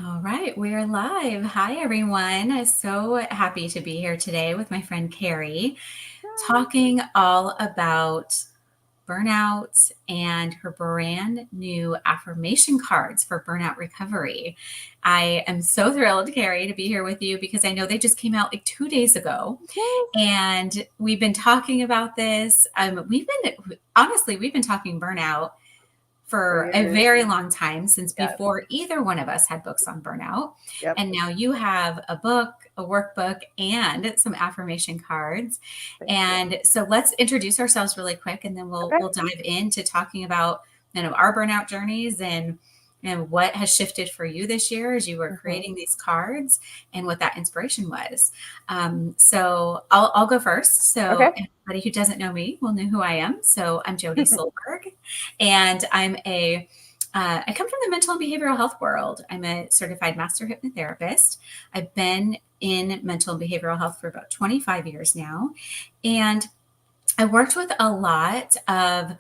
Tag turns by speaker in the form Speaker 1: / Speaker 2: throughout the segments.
Speaker 1: All right, we're live. Hi, everyone. So happy to be here today with my friend Carrie,
Speaker 2: Hi.
Speaker 1: talking all about burnout and her brand new affirmation cards for burnout recovery. I am so thrilled, Carrie, to be here with you because I know they just came out like 2 days ago.
Speaker 2: Yes.
Speaker 1: And we've been talking about this. We've been talking burnout
Speaker 2: For
Speaker 1: for a
Speaker 2: years.
Speaker 1: very long time, since
Speaker 2: Yes.
Speaker 1: before either one of us had books on burnout.
Speaker 2: Yep.
Speaker 1: And now you have a book, a workbook, and some affirmation cards.
Speaker 2: Thank you.
Speaker 1: And so let's introduce ourselves really quick, and then we'll
Speaker 2: Okay.
Speaker 1: we'll dive into talking about our burnout journeys and what has shifted for you this year as you were
Speaker 2: hmm
Speaker 1: creating these cards and what that inspiration was. So I'll go first. So
Speaker 2: Okay.
Speaker 1: anybody who doesn't know me will know who I am. So I'm Jodie Solberg, and I come from the mental and behavioral health world. I'm a certified master hypnotherapist. I've been in mental and behavioral health for about 25 years now. And I worked with a lot of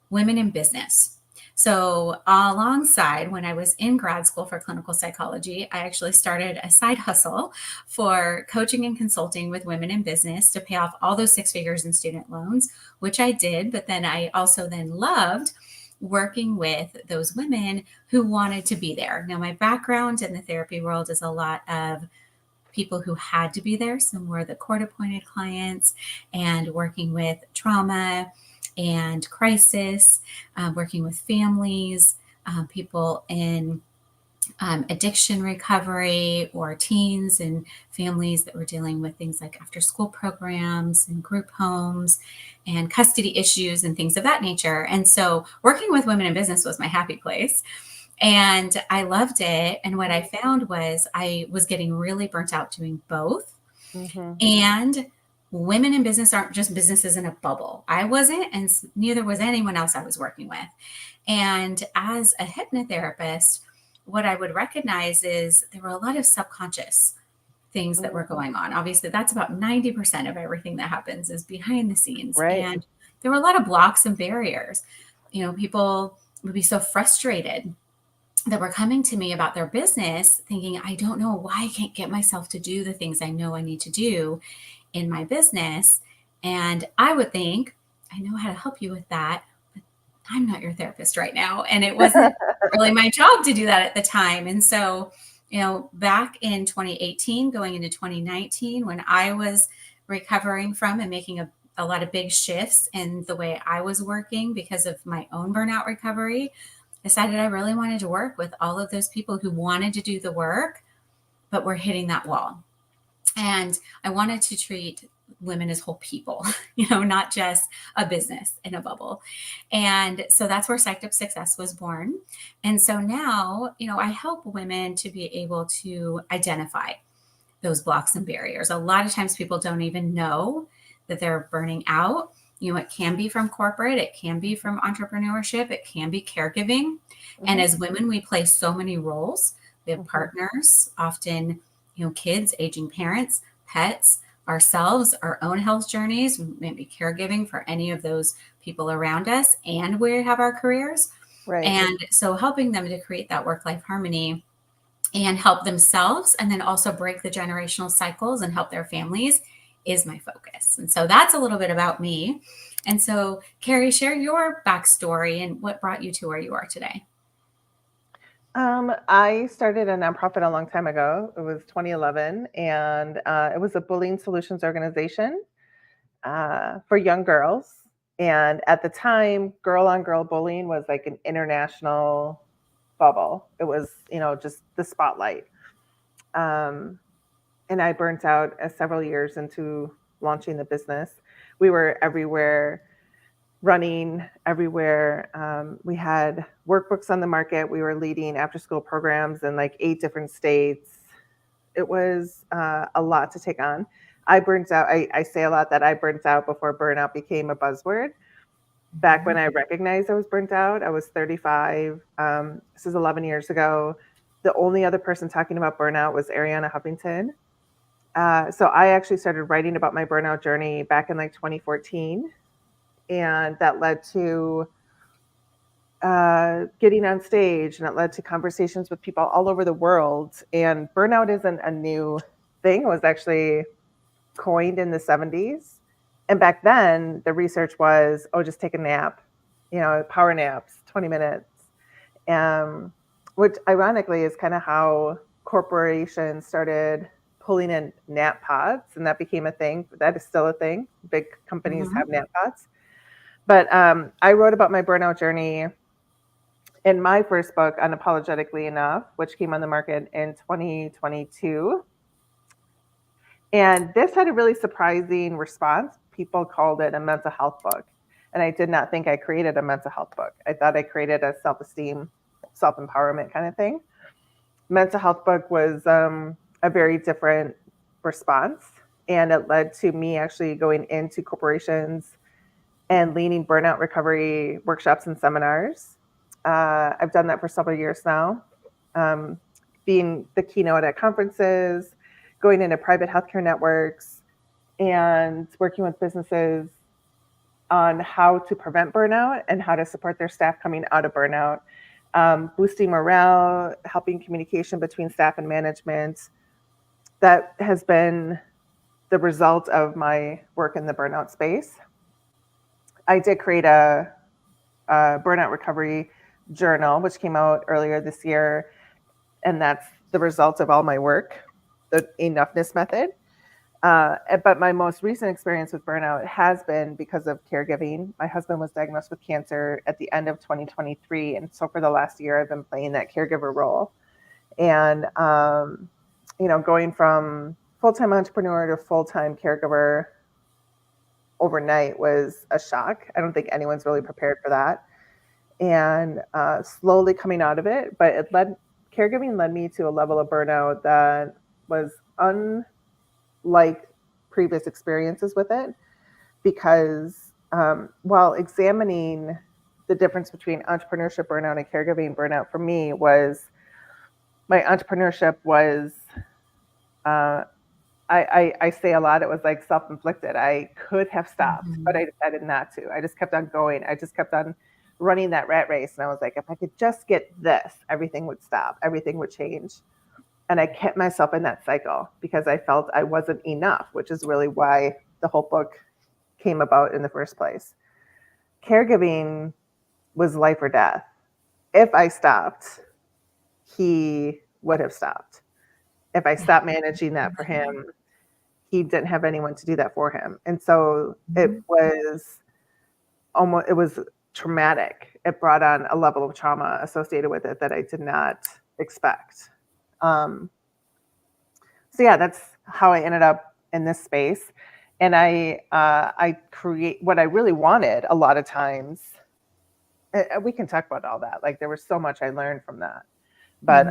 Speaker 1: women in business. So, alongside when I was in grad school for clinical psychology, I actually started a side hustle for coaching and consulting with women in business to pay off all those 6 figures in student loans, which I did. But then I also then loved working with those women who wanted to be there. Now, my background in the therapy world is a lot of people who had to be there. Some were the court appointed clients and working with trauma and crisis, working with families, people in addiction recovery, or teens and families that were dealing with things like after school programs and group homes and custody issues and things of that nature. And so working with women in business was my happy place. And I loved it. And what I found was I was getting really burnt out doing both.
Speaker 2: hmm
Speaker 1: And women in business aren't just businesses in a bubble. I wasn't, and neither was anyone else I was working with. And as a hypnotherapist, what I would recognize is there were a lot of subconscious things that were going on. Obviously, that's about 90% of everything that happens is behind the scenes.
Speaker 2: Right.
Speaker 1: And there were a lot of blocks and barriers. People would be so frustrated that were coming to me about their business, thinking, I don't know why I can't get myself to do the things I know I need to do in my business. And I would think, I know how to help you with that, but I'm not your therapist right now. And it wasn't really my job to do that at the time. And so, back in 2018, going into 2019, when I was recovering from and making a lot of big shifts in the way I was working because of my own burnout recovery, decided I really wanted to work with all of those people who wanted to do the work, but were hitting that wall. And I wanted to treat women as whole people, not just a business in a bubble. And so that's where Psyched Up Success was born. And so now, I help women to be able to identify those blocks and barriers. A lot of times people don't even know that they're burning out. It can be from corporate, it can be from entrepreneurship, it can be caregiving. And
Speaker 2: hmm
Speaker 1: as women, we play so many roles. We have
Speaker 2: hmm
Speaker 1: partners, often, kids, aging parents, pets, ourselves, our own health journeys, maybe caregiving for any of those people around us, and we have our careers.
Speaker 2: Right.
Speaker 1: And so helping them to create that work-life harmony and help themselves, and then also break the generational cycles and help their families is my focus. And so that's a little bit about me. And so, Carrie, share your backstory and what brought you to where you are today.
Speaker 2: I started a nonprofit a long time ago. It was 2011, and it was a bullying solutions organization for young girls. And at the time, girl on girl bullying was like an international bubble. It was, just the spotlight. Um, and I burnt out several years into launching the business. We were everywhere, running everywhere. We had workbooks on the market. We were leading after school programs in like 8 different states. It was a lot to take on. I burnt out. I say a lot that I burnt out before burnout became a buzzword. Back when I recognized I was burnt out, I was 35. This is 11 years ago. The only other person talking about burnout was Ariana Huffington. So I actually started writing about my burnout journey back in like 2014. And that led to getting on stage, and it led to conversations with people all over the world. And burnout isn't a new thing. It was actually coined in the 70s. And back then, the research was, oh, just take a nap, power naps, 20 minutes. Which ironically is kind of how corporations started pulling in nap pods, and that became a thing. That is still a thing. Big companies have nap pods. But I wrote about my burnout journey in my first book, Unapologetically Enough, which came on the market in 2022. And this had a really surprising response. People called it a mental health book. And I did not think I created a mental health book. I thought I created a self-esteem, self-empowerment kind of thing. Mental health book was a very different response. And it led to me actually going into corporations and leading burnout recovery workshops and seminars. I've done that for several years now, being the keynote at conferences, going into private healthcare networks, and working with businesses on how to prevent burnout and how to support their staff coming out of burnout, boosting morale, helping communication between staff and management. That has been the result of my work in the burnout space. I did create a burnout recovery journal, which came out earlier this year, and that's the result of all my work, the Enoughness Method. But my most recent experience with burnout has been because of caregiving. My husband was diagnosed with cancer at the end of 2023. And so for the last year, I've been playing that caregiver role. And, going from full-time entrepreneur to full-time caregiver overnight was a shock. I don't think anyone's really prepared for that. And slowly coming out of it, but caregiving led me to a level of burnout that was unlike previous experiences with it, because while examining the difference between entrepreneurship burnout and caregiving burnout for me was, my entrepreneurship was, I say a lot, it was like self-inflicted. I could have stopped, but I decided not to. I just kept on going. I just kept on running that rat race. And I was like, if I could just get this, everything would stop, everything would change. And I kept myself in that cycle because I felt I wasn't enough, which is really why the whole book came about in the first place. Caregiving was life or death. If I stopped, he would have stopped. If I stopped managing that for him, he didn't have anyone to do that for him. And so it was traumatic. It brought on a level of trauma associated with it that I did not expect. So yeah, that's how I ended up in this space. And I create what I really wanted a lot of times. We can talk about all that. Like, there was so much I learned from that. But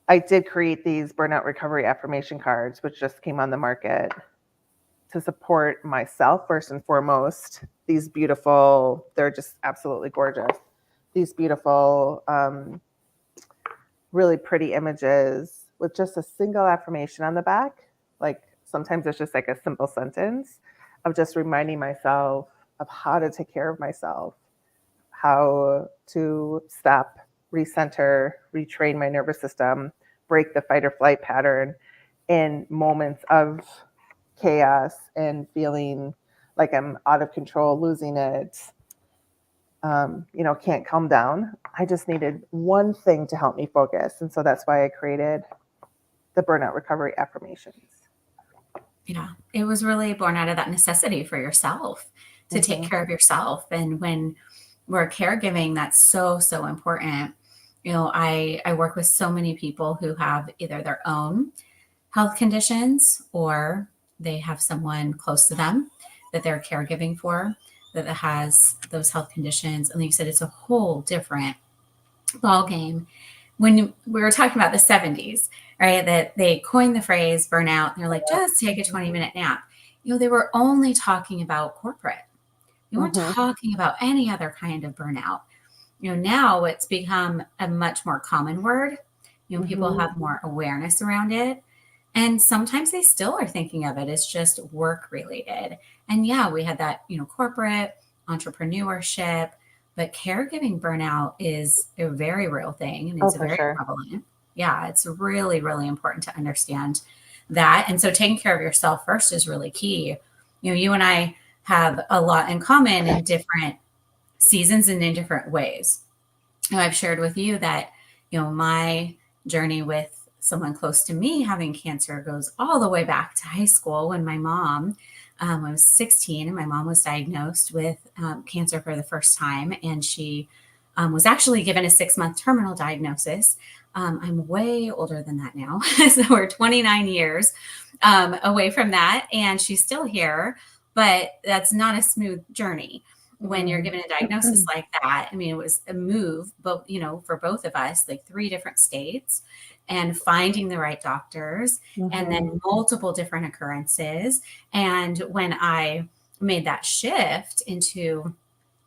Speaker 2: I did create these burnout recovery affirmation cards, which just came on the market to support myself first and foremost. These beautiful, they're just absolutely gorgeous. These beautiful, really pretty images with just a single affirmation on the back. Like, sometimes it's just like a simple sentence of just reminding myself of how to take care of myself, how to stop, recenter, retrain my nervous system, break the fight or flight pattern in moments of chaos and feeling like I'm out of control, losing it, can't calm down. I just needed one thing to help me focus. And so that's why I created the Burnout Recovery Affirmations.
Speaker 1: Yeah, it was really born out of that necessity for yourself to take care of yourself. And when we're caregiving, that's so, so important. I work with so many people who have either their own health conditions or they have someone close to them that they're caregiving for that has those health conditions. And like you said, it's a whole different ball game. When we were talking about the 70s, right, that they coined the phrase burnout, and they're like, just take a 20-minute nap. They were only talking about corporate. They weren't talking about any other kind of burnout. Now it's become a much more common word. People have more awareness around it. And sometimes they still are thinking of it as just work related. And yeah, we had that, corporate entrepreneurship, but caregiving burnout is a very real thing and
Speaker 2: Oh,
Speaker 1: it's
Speaker 2: for
Speaker 1: very
Speaker 2: sure.
Speaker 1: prevalent. Yeah, it's really, really important to understand that. And so taking care of yourself first is really key. You and I have a lot in common in different seasons and in different ways. I've shared with you that, my journey with someone close to me having cancer goes all the way back to high school when my mom, I was 16 and my mom was diagnosed with cancer for the first time. And she was actually given a 6-month terminal diagnosis. I'm way older than that now. So we're 29 years away from that. And she's still here, but that's not a smooth journey when you're
Speaker 2: Mm.
Speaker 1: given a diagnosis like that. I mean, it was a move, but for both of us, like 3 different states and finding the right doctors and
Speaker 2: Mhm.
Speaker 1: then multiple different occurrences. And when I made that shift into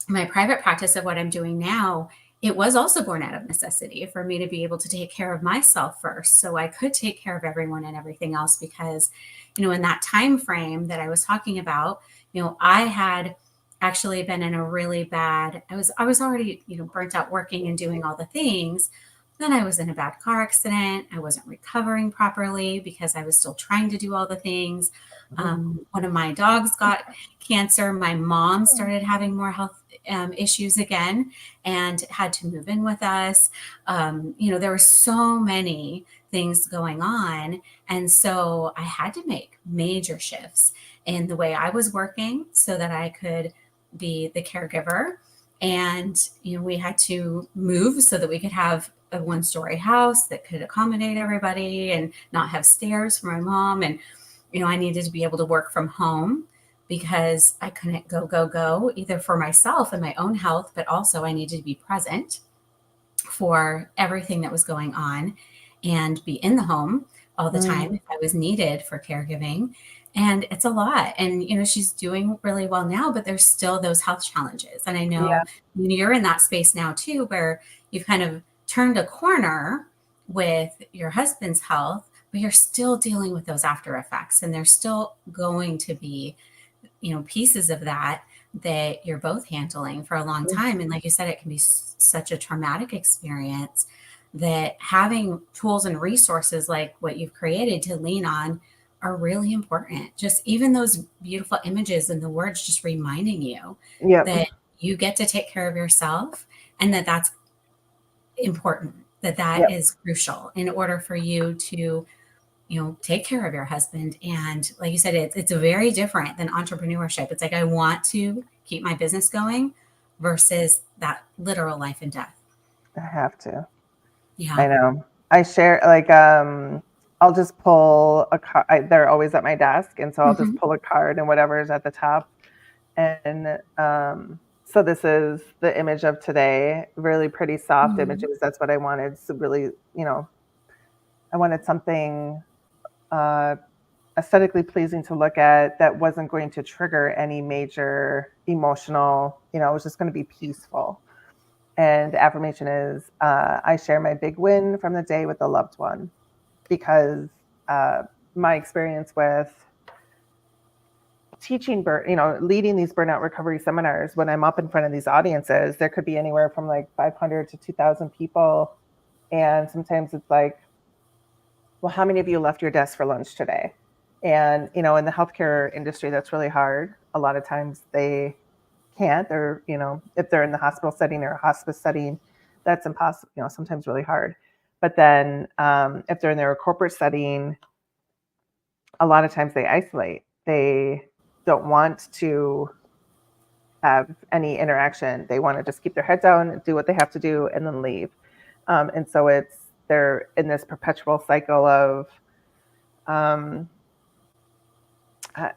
Speaker 1: my private practice of what I'm doing now, it was also born out of necessity for me to be able to take care of myself first so I could take care of everyone and everything else because in that time frame that I was talking about, I had actually been in a really bad I was already burnt out working and doing all the things. Then I was in a bad car accident. I wasn't recovering properly because I was still trying to do all the things. One of my dogs got cancer. My mom started having more health issues again and had to move in with us. There were so many things going on. And so I had to make major shifts in the way I was working so that I could be the caregiver. And, we had to move so that we could have a 1-story house that could accommodate everybody and not have stairs for my mom. And, I needed to be able to work from home because I couldn't go either for myself and my own health, but also I needed to be present for everything that was going on and be in the home all the
Speaker 2: Mm.
Speaker 1: time if I was needed for caregiving. And it's a lot. And, she's doing really well now, but there's still those health challenges. And I
Speaker 2: Yeah.
Speaker 1: know you're in that space now too, where you've kind of turned a corner with your husband's health, but you're still dealing with those after effects. And there's still going to be pieces of that that you're both handling for a long
Speaker 2: Mm.
Speaker 1: time. And like you said, it can be such a traumatic experience that having tools and resources like what you've created to lean on are really important. Just even those beautiful images and the words just reminding you
Speaker 2: Yep.
Speaker 1: that you get to take care of yourself and that that's important, that that
Speaker 2: Yep.
Speaker 1: is crucial in order for you to take care of your husband. And like you said, it's very different than entrepreneurship. It's like, I want to keep my business going versus that literal life and death.
Speaker 2: I have to. I
Speaker 1: Yeah.
Speaker 2: know. I share I'll just pull a card. They're always at my desk, and so I'll just
Speaker 1: Hmm.
Speaker 2: pull a card and whatever is at the top. And so this is the image of today. Really pretty soft
Speaker 1: Hmm.
Speaker 2: images. That's what I wanted. So really, I wanted something uh, aesthetically pleasing to look at that wasn't going to trigger any major emotional. It was just going to be peaceful. And the affirmation is, I share my big win from the day with a loved one, because my experience with teaching, leading these burnout recovery seminars, when I'm up in front of these audiences, there could be anywhere from like 500 to 2,000 people. And sometimes it's like, well, how many of you left your desk for lunch today? And, in the healthcare industry, that's really hard. A lot of times they can't, or, if they're in the hospital setting or a hospice setting, that's impossible, sometimes really hard. But then if they're in their corporate setting, a lot of times they isolate. They don't want to have any interaction. They want to just keep their head down, do what they have to do, and then leave. And so they're in this perpetual cycle of, um, I,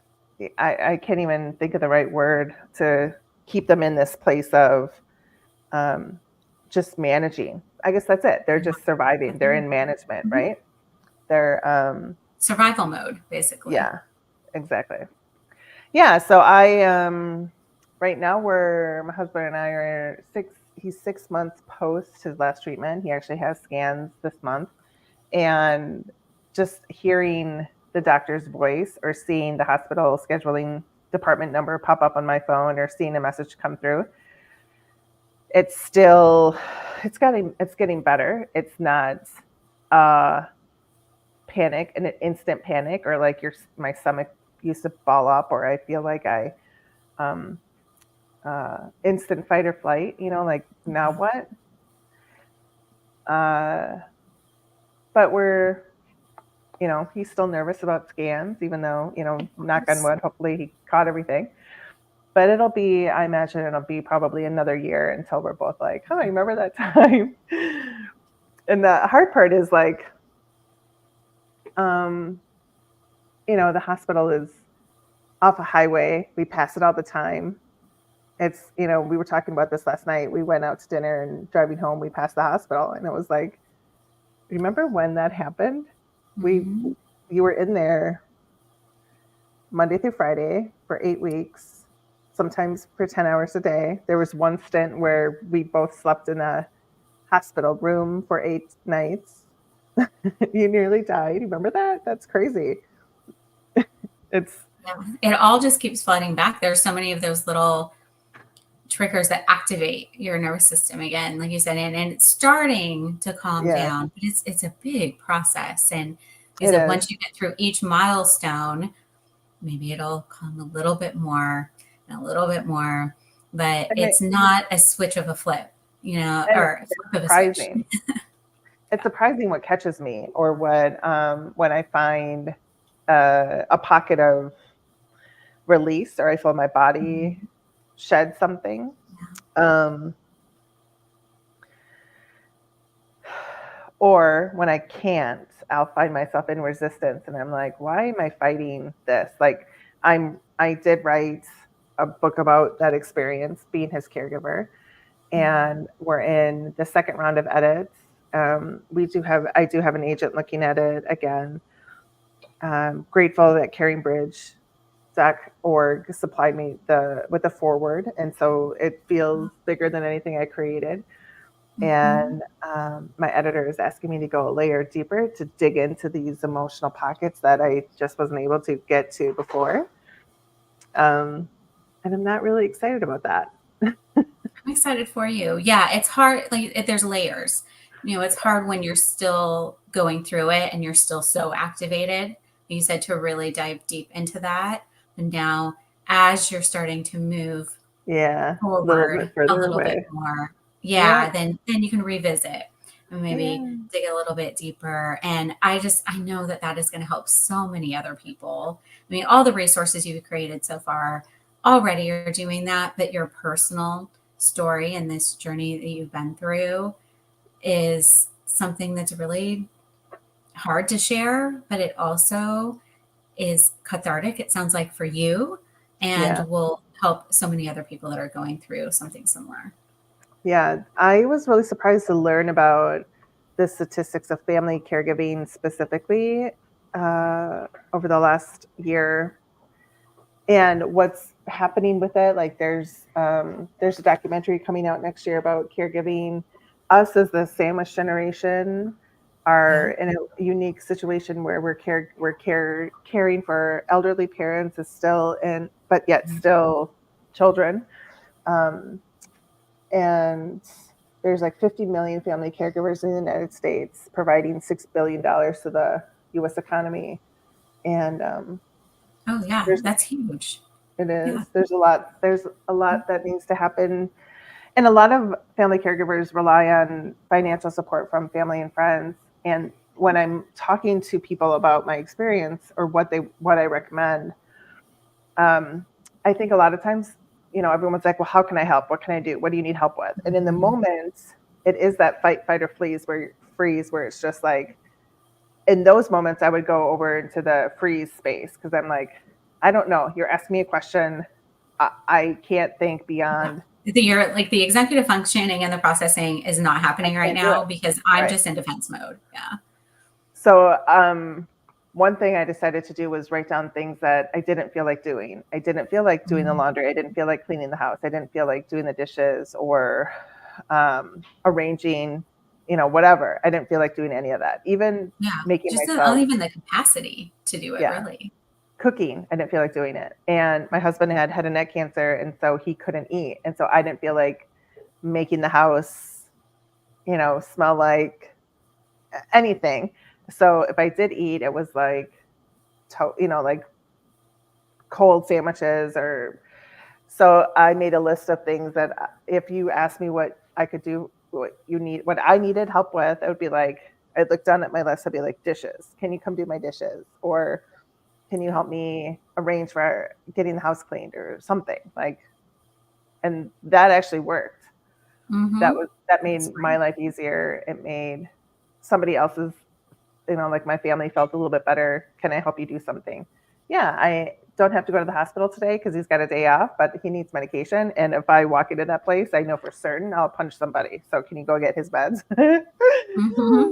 Speaker 2: I can't even think of the right word to keep them in this place of um, just managing. I guess that's it. They're just surviving. They're in management,
Speaker 1: Hmm.
Speaker 2: right? They're,
Speaker 1: Survival mode, basically.
Speaker 2: yeah, exactly. Yeah. So right now my husband and I are he's 6 months post his last treatment. He actually has scans this month. And just hearing the doctor's voice or seeing the hospital scheduling department number pop up on my phone or seeing a message come through, it's getting better. It's not panic, an instant panic, or like my stomach used to ball up, or I feel like I um, instant fight or flight. Like now what? But he's still nervous about scans, even though knock on wood, hopefully he caught everything. But I imagine it'll be probably another year until we're both like, oh, I remember that time. And the hard part is like, the hospital is off a highway. We pass it all the time. It's, we were talking about this last night. We went out to dinner and driving home, we passed the hospital, and it was like, remember when that happened? You were in there Monday through Friday for 8 weeks, sometimes for 10 hours a day. There was one stint where we both slept in a hospital room for 8 nights. You nearly died. Remember that? That's crazy.
Speaker 1: It all just keeps flooding back. There's so many of those little triggers that activate your nervous system again, like you said, and it's starting to calm down, but it's a big process. And once you get through each milestone, maybe it'll calm a little bit more and a little bit more, but it's not a switch of a flip, or a flip of a switch.
Speaker 2: It's surprising what catches me, or what when I find a pocket of release, or I feel my body shed something. Or when I can't, I'll find myself in resistance, and I'm like, why am I fighting this? Like I did write a book about that experience, being his caregiver, and we're in the second round of edits. I do have an agent looking at it again. Grateful that CaringBridge.org supplied me with a forward, and so it feels bigger than anything I created. And my editor is asking me to go a layer deeper to dig into these emotional pockets that I just wasn't able to get to before. And I'm not really excited about that.
Speaker 1: I'm excited for you. Yeah, it's hard. Like there's layers. It's hard when you're still going through it and you're still so activated. You said to really dive deep into that. And now, as you're starting to move forward a little bit more, then you can revisit and maybe dig a little bit deeper. And I know that is going to help so many other people. I mean, all the resources you've created so far already are doing that, but your personal story and this journey that you've been through is something that's really hard to share, but it also is cathartic, it sounds like, for you, and will help so many other people that are going through something similar.
Speaker 2: Yeah, I was really surprised to learn about the statistics of family caregiving specifically over the last year, and what's happening with it. Like there's a documentary coming out next year about caregiving. Us as the sandwich generation are in a unique situation where we're caring for elderly parents, but yet still children. And there's like 50 million family caregivers in the United States, providing $6 billion to the U.S. economy. And
Speaker 1: that's huge.
Speaker 2: It is. Yeah. There's a lot that needs to happen. And a lot of family caregivers rely on financial support from family and friends. And when I'm talking to people about my experience or what I recommend, I think a lot of times, everyone's like, well, how can I help? What can I do? What do you need help with? And in the moment, it is that fight, or freeze where it's just like, in those moments, I would go over into the freeze space because I'm like, I don't know. You're asking me a question. I can't think beyond.
Speaker 1: You're like, the executive functioning and the processing is not happening right now because I'm just in defense mode. Yeah.
Speaker 2: So one thing I decided to do was write down things that I didn't feel like doing. I didn't feel like doing the laundry. I didn't feel like cleaning the house. I didn't feel like doing the dishes or arranging, whatever. I didn't feel like doing any of that. Even making
Speaker 1: just
Speaker 2: myself.
Speaker 1: Not even the capacity to do it, really.
Speaker 2: cooking. I didn't feel like doing it. And my husband had head and neck cancer, and so he couldn't eat. And so I didn't feel like making the house, smell like anything. So if I did eat, it was like, like cold sandwiches or. So I made a list of things that if you asked me what I could do, what I needed help with, it would be like, I'd look down at my list, I'd be like, dishes. Can you come do my dishes? Or can you help me arrange for getting the house cleaned or something like, and that actually worked.
Speaker 1: Mm-hmm.
Speaker 2: That
Speaker 1: That's
Speaker 2: made my
Speaker 1: great.
Speaker 2: life easier. It made somebody else's, like my family felt a little bit better. Can I help you do something? Yeah, I don't have to go to the hospital today because he's got a day off, but he needs medication. And if I walk into that place, I know for certain I'll punch somebody. So can you go get his meds?
Speaker 1: Mm-hmm.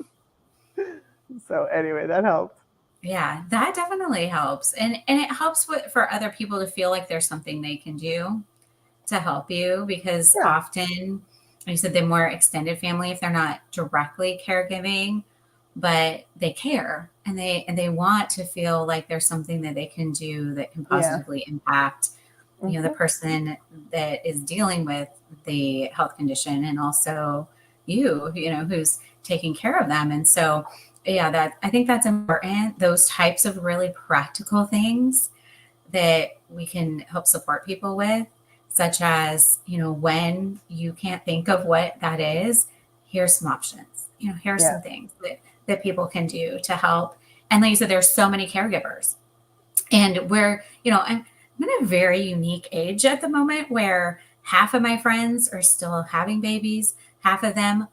Speaker 2: So anyway, that helped.
Speaker 1: Yeah, that definitely helps. And it helps for other people to feel like there's something they can do to help you, because
Speaker 2: Yeah,
Speaker 1: often, like you said, the more extended family, if they're not directly caregiving, but they care and they want to feel like there's something that they can do that can
Speaker 2: yeah,
Speaker 1: positively impact, the
Speaker 2: hmm,
Speaker 1: person that is dealing with the health condition, and also who's taking care of them. And so, yeah, that I think that's important. Those types of really practical things that we can help support people with, such as, when you can't think of what that is, here's some options. Here's
Speaker 2: yeah,
Speaker 1: some things that people can do to help. And like you said, there's so many caregivers. And I'm in a very unique age at the moment where half of my friends are still having babies, half of them,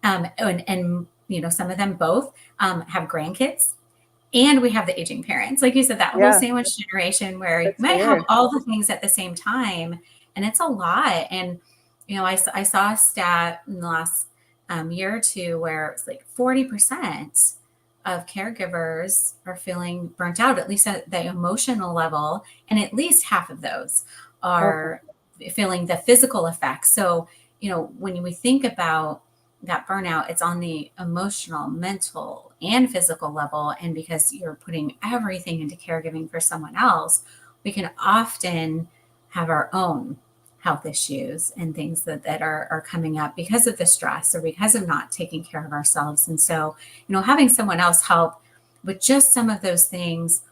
Speaker 1: and some of them both have grandkids, and we have the aging parents. Like you said, that whole
Speaker 2: yeah.
Speaker 1: sandwich generation where you
Speaker 2: It's
Speaker 1: might have
Speaker 2: weird.
Speaker 1: all the things at the same time, and it's a lot. And I saw a stat in the last year or two where it's like 40% of caregivers are feeling burnt out, at least at the emotional level, and at least half of those
Speaker 2: Oh, for
Speaker 1: are feeling the physical effects. So, when we think about that burnout, it's on the emotional, mental, and physical level. And because you're putting everything into caregiving for someone else, we can often have our own health issues and things that are coming up because of the stress or because of not taking care of ourselves. And so, having someone else help with just some of those things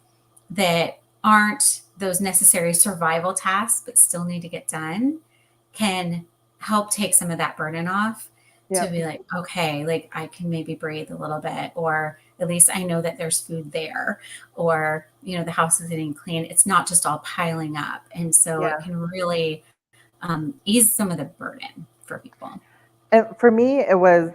Speaker 1: that aren't those necessary survival tasks but still need to get done can help take some of that burden off, to
Speaker 2: yeah,
Speaker 1: be like, okay, like I can maybe breathe a little bit, or at least I know that there's food there, or, the house is getting clean. It's not just all piling up. And so it
Speaker 2: yeah.
Speaker 1: can really ease some of the burden for people.
Speaker 2: And for me, it was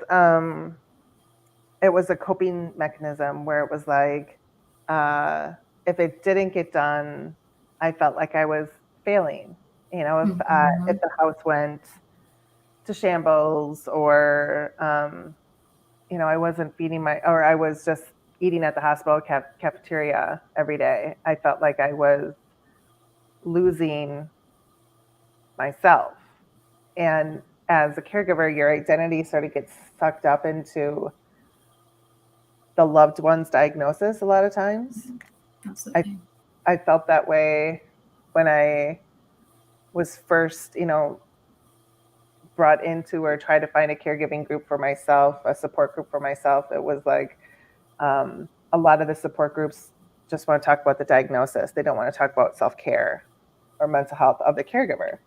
Speaker 2: a coping mechanism where it was like, uh, if it didn't get done, I felt like I was failing. If
Speaker 1: Mm-hmm.
Speaker 2: the house went to shambles, or I wasn't feeding or I was just eating at the hospital cafeteria every day, I felt like I was losing myself. And as a caregiver, your identity sort of gets sucked up into the loved one's diagnosis a lot of times. I
Speaker 1: Absolutely.
Speaker 2: I felt that way when I was first, brought into or tried to find a caregiving group for myself, a support group for myself. It was like, a lot of the support groups just want to talk about the diagnosis. They don't want to talk about self care or mental health of the caregiver.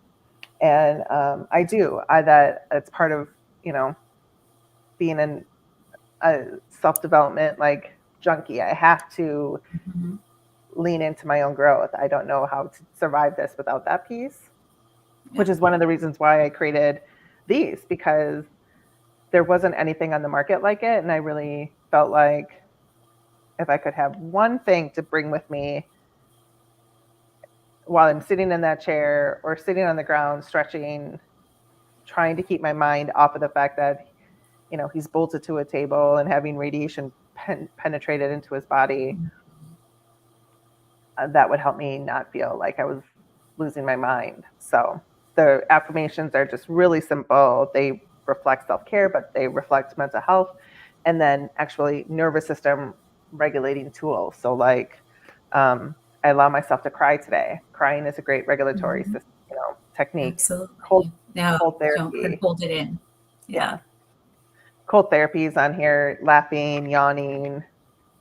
Speaker 2: And I do. That it's part of, being a self development like junkie. I have to
Speaker 1: Mm-hmm.
Speaker 2: lean into my own growth. I don't know how to survive this without that piece,
Speaker 1: Yeah.
Speaker 2: which is one of the reasons why I created these, because there wasn't anything on the market like it. And I really felt like if I could have one thing to bring with me while I'm sitting in that chair or sitting on the ground, stretching, trying to keep my mind off of the fact that, he's bolted to a table and having radiation penetrated into his body, that would help me not feel like I was losing my mind. So the affirmations are just really simple. They reflect self care, but they reflect mental health, and then actually nervous system regulating tools. So, like, I allow myself to cry today. Crying is a great regulatory
Speaker 1: Mhm.
Speaker 2: system, technique. Cold,
Speaker 1: Absolutely. No,
Speaker 2: cold
Speaker 1: don't
Speaker 2: therapy.
Speaker 1: hold it in. Yeah.
Speaker 2: Yeah. Cold therapy is on here, laughing, yawning,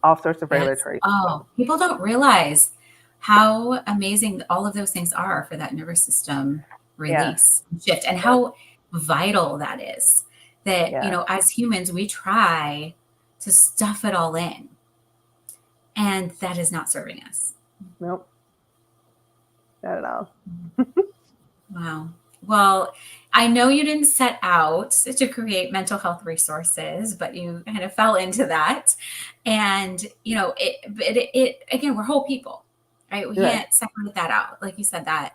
Speaker 2: all sorts of
Speaker 1: Yes.
Speaker 2: regulatory
Speaker 1: Oh,
Speaker 2: systems.
Speaker 1: people don't realize how amazing all of those things are for that nervous system
Speaker 2: Yeah.
Speaker 1: release and shift, and
Speaker 2: Yep.
Speaker 1: how vital that is. That,
Speaker 2: Yeah.
Speaker 1: as humans, we try to stuff it all in, and that is not serving us.
Speaker 2: Nope. Not at all.
Speaker 1: Wow. Well, I know you didn't set out to create mental health resources, but you kind of fell into that. And, again, we're whole people, right? We
Speaker 2: Right.
Speaker 1: can't separate that out. Like you said, that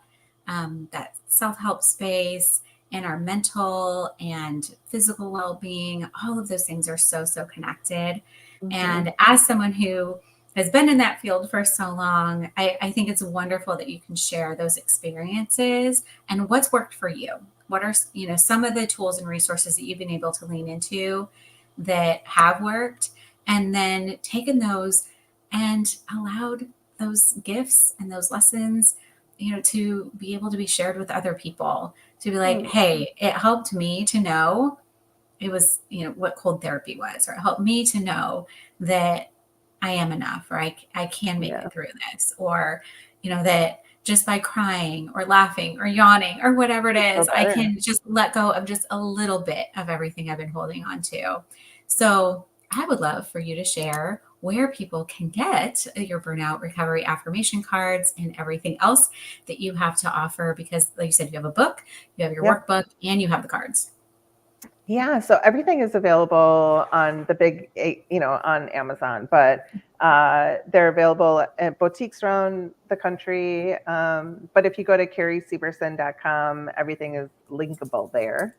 Speaker 1: self-help space and our mental and physical well-being, all of those things are so, so connected.
Speaker 2: Hmm.
Speaker 1: And as someone who has been in that field for so long, I think it's wonderful that you can share those experiences and what's worked for you. What are, some of the tools and resources that you've been able to lean into that have worked, and then taken those and allowed those gifts and those lessons, to be able to be shared with other people, to be like,
Speaker 2: Mm.
Speaker 1: hey, it helped me to know it was, what cold therapy was, or it helped me to know that I am enough, or I can make
Speaker 2: Yeah.
Speaker 1: it through this, or, that just by crying or laughing or yawning or whatever it
Speaker 2: I feel
Speaker 1: is, I
Speaker 2: better.
Speaker 1: can just let go of just a little bit of everything I've been holding on to. So I would love for you to share where people can get your burnout recovery affirmation cards and everything else that you have to offer, because like you said, you have a book, you have your
Speaker 2: Yep.
Speaker 1: workbook, and you have the cards.
Speaker 2: Yeah, so everything is available on the big, on Amazon, but they're available at boutiques around the country. But if you go to carrieseverson.com, everything is linkable there.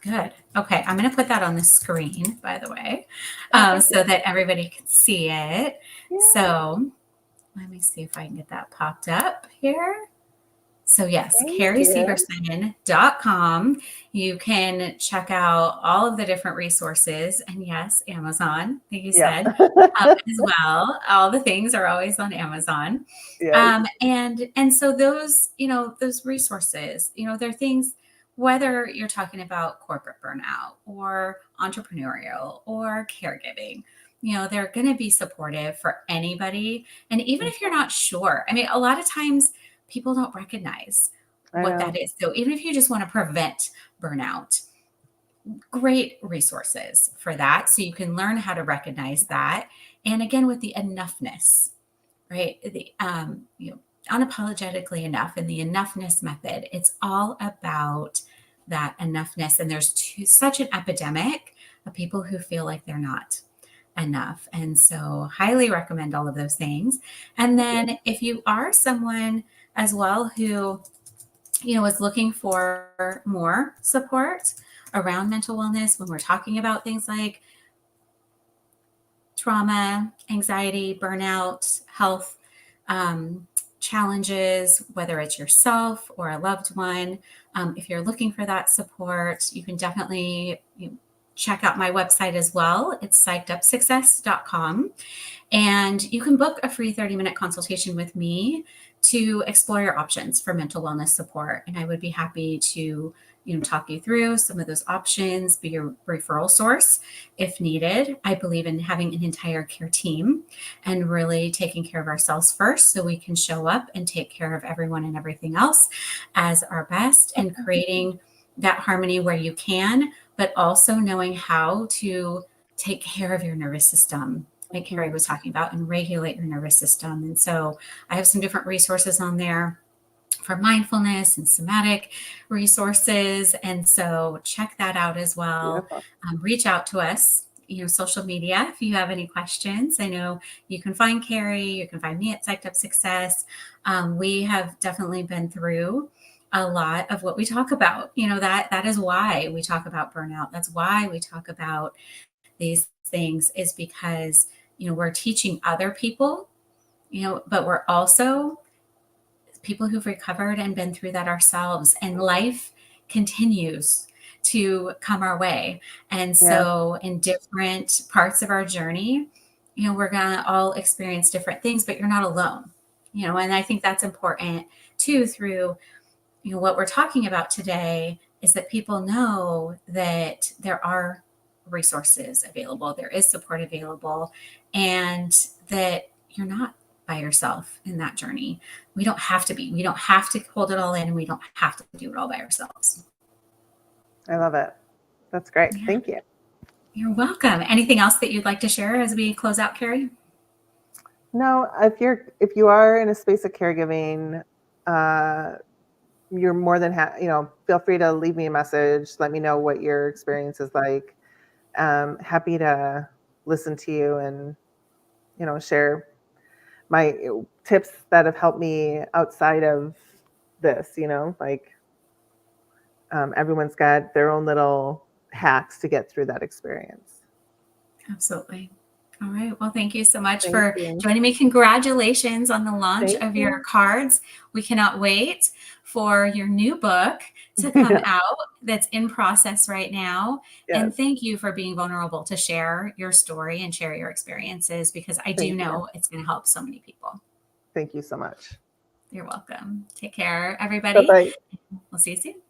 Speaker 1: Good. Okay. I'm going to put that on the screen, by the way,
Speaker 2: Oh, thank you.
Speaker 1: so that everybody can see it.
Speaker 2: Yeah,
Speaker 1: So let me see if I can get that popped up here. So yes,
Speaker 2: thank you.
Speaker 1: carrieseverson.com. You can check out all of the different resources, and yes, Amazon, like you
Speaker 2: Yeah.
Speaker 1: said, as well. All the things are always on Amazon.
Speaker 2: Yes.
Speaker 1: And so those, those resources, they're things, whether you're talking about corporate burnout or entrepreneurial or caregiving, they're going to be supportive for anybody. And even if you're not sure, I mean, a lot of times people don't recognize
Speaker 2: I
Speaker 1: what
Speaker 2: know.
Speaker 1: that is. So even if you just want to prevent burnout, great resources for that. So you can learn how to recognize that. And again, with the enoughness, right? Unapologetically enough, and the enoughness method, it's all about that enoughness. And there's such an epidemic of people who feel like they're not enough. And so highly recommend all of those things. And
Speaker 2: Thank you.
Speaker 1: then if you are someone as well who, is looking for more support around mental wellness, when we're talking about things like trauma, anxiety, burnout, health challenges, whether it's yourself or a loved one. If you're looking for that support, you can definitely check out my website as well. It's psychedupsuccess.com. And you can book a free 30-minute consultation with me to explore your options for mental wellness support. And I would be happy to, talk you through some of those options, be your referral source if needed. I believe in having an entire care team and really taking care of ourselves first so we can show up and take care of everyone and everything else as our best, and creating that harmony where you can, but also knowing how to take care of your nervous system, like Carrie
Speaker 2: Mhm.
Speaker 1: was talking about, and regulate your nervous system. And so I have some different resources on there for mindfulness and somatic resources. And so check that out as well.
Speaker 2: Beautiful.
Speaker 1: Reach out to us, social media, if you have any questions. I know you can find Carrie, you can find me at Psyched Up Success. We have definitely been through a lot of what we talk about. That is why we talk about burnout. That's why we talk about these things, is because, we're teaching other people, but we're also people who've recovered and been through that ourselves, and life continues to come our way. And
Speaker 2: Yeah.
Speaker 1: so in different parts of our journey, we're going to all experience different things, but you're not alone, and I think that's important too through, what we're talking about today is that people know that there are resources available, there is support available, and that you're not by yourself in that journey. We don't have to be. We don't have to hold it all in, and we don't have to do it all by ourselves.
Speaker 2: I love it. That's great.
Speaker 1: Yeah.
Speaker 2: Thank you.
Speaker 1: You're welcome. Anything else that you'd like to share as we close out, Carrie?
Speaker 2: No, if you are in a space of caregiving, you're more than feel free to leave me a message. Let me know what your experience is like. Happy to listen to you and, share my tips that have helped me outside of this, everyone's got their own little hacks to get through that experience.
Speaker 1: Absolutely. All right. Well, thank you so much
Speaker 2: Thank
Speaker 1: for
Speaker 2: you.
Speaker 1: joining me. Congratulations on the launch
Speaker 2: Thank
Speaker 1: of
Speaker 2: you.
Speaker 1: your cards. We cannot wait for your new book to come out that's in process right now.
Speaker 2: Yes.
Speaker 1: And thank you for being vulnerable to share your story and share your experiences, because I do know it's going to help so many people.
Speaker 2: Thank you so much.
Speaker 1: You're welcome. Take care, everybody.
Speaker 2: Bye-bye.
Speaker 1: We'll see you soon.